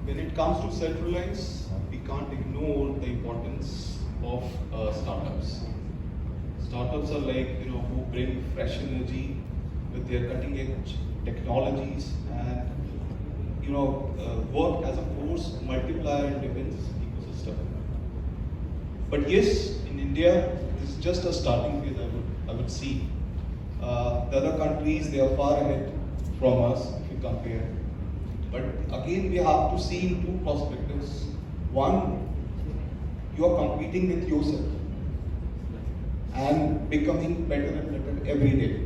When it comes to self-reliance, we can't ignore the importance of startups. Startups are like, who bring fresh energy with their cutting-edge technologies and, work as a force multiplier in defense ecosystem. But yes, in India, this is just a starting phase. I would see. The other countries, they are far ahead from us if you compare. But again, we have to see in two perspectives. One, you are competing with yourself and becoming better and better every day.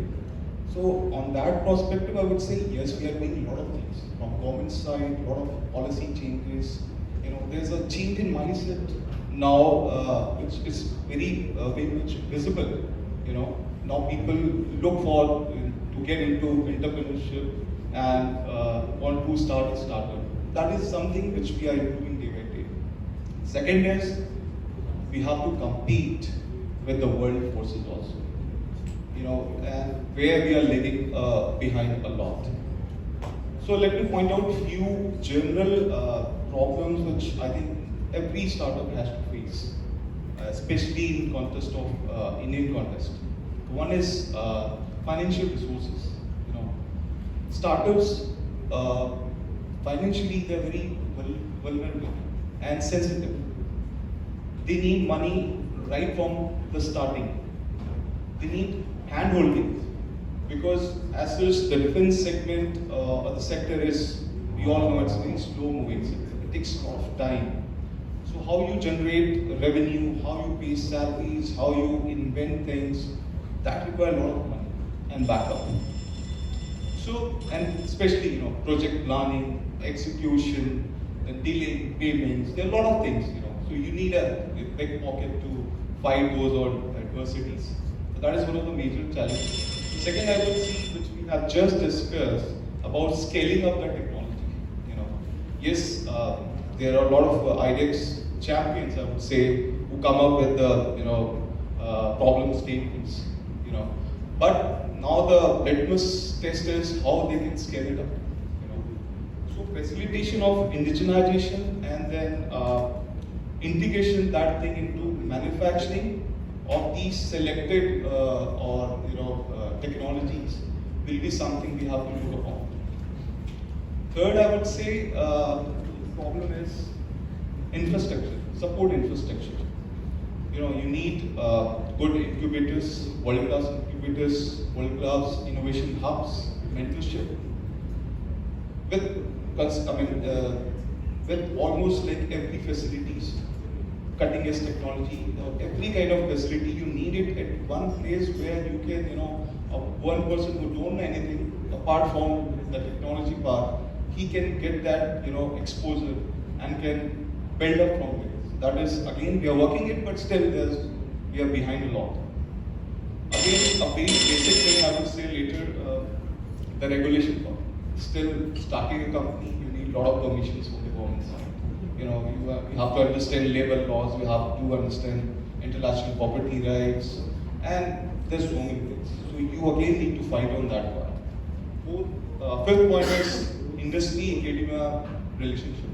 So on that perspective, I would say yes, we are doing a lot of things from government side, a lot of policy changes. There's a change in mindset now, which is very much visible. Now people look for to get into entrepreneurship and want to start a startup. That is something which we are improving day by day. Second is we have to compete with the world forces also. And where we are lagging behind a lot. So let me point out a few general problems which I think every startup has to face, especially in context of Indian context. One is financial resources. Startups financially they're very vulnerable and sensitive. They need money right from the starting. They need hand-holding because as such the defense segment or the sector is, we all know it's a very slow-moving sector. It takes a lot of time. So how you generate revenue, how you pay salaries, how you invent things, that requires a lot of money and backup. So, and especially, project planning, execution, delaying payments, there are a lot of things, So you need a big pocket to fight those adversities. So that is one of the major challenges. The second I would see, which we have just discussed, about scaling up the technology. Yes, there are a lot of IDEX champions, I would say, who come up with the, problem statements, But now the litmus test is how they can scale it up. So facilitation of indigenization and then integration that thing into manufacturing of these selected technologies will be something we have to look upon. Third, I would say the problem is infrastructure, support infrastructure. You need good incubators, world-class incubators, world-class innovation hubs, mentorship, with almost like every facilities, cutting-edge technology, every kind of facility, you need it at one place where you can, one person who don't know anything apart from the technology part, he can get that, exposure and can build up from it. That is, again, we are working it, but still we are behind a lot. Again, a very basic thing I would say later, the regulation part. Still, starting a company, you need a lot of permissions from the government side. You have to understand labor laws, you have to understand international property rights, and there's so many things. So you again need to fight on that part. Fifth point is industry-academia relationship.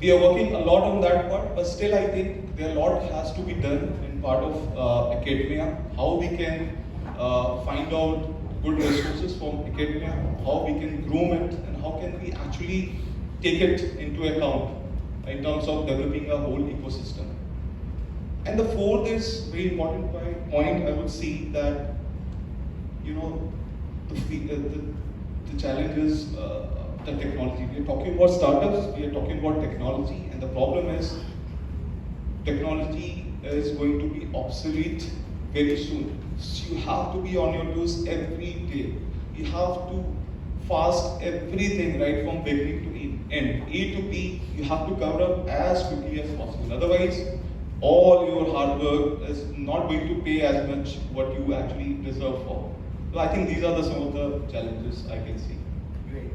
We are working a lot on that part, but still I think there a lot has to be done in part of academia. How we can find out good resources from academia, how we can groom it, and how can we actually take it into account in terms of developing a whole ecosystem. And the fourth is very important point. I would see that the challenges. The technology. We are talking about startups, we are talking about technology, and the problem is technology is going to be obsolete very soon. So you have to be on your toes every day. You have to fast everything right from beginning to end. A to B, you have to cover up as quickly as possible. Otherwise, all your hard work is not going to pay as much what you actually deserve for. So I think these are some of the challenges I can see. Great.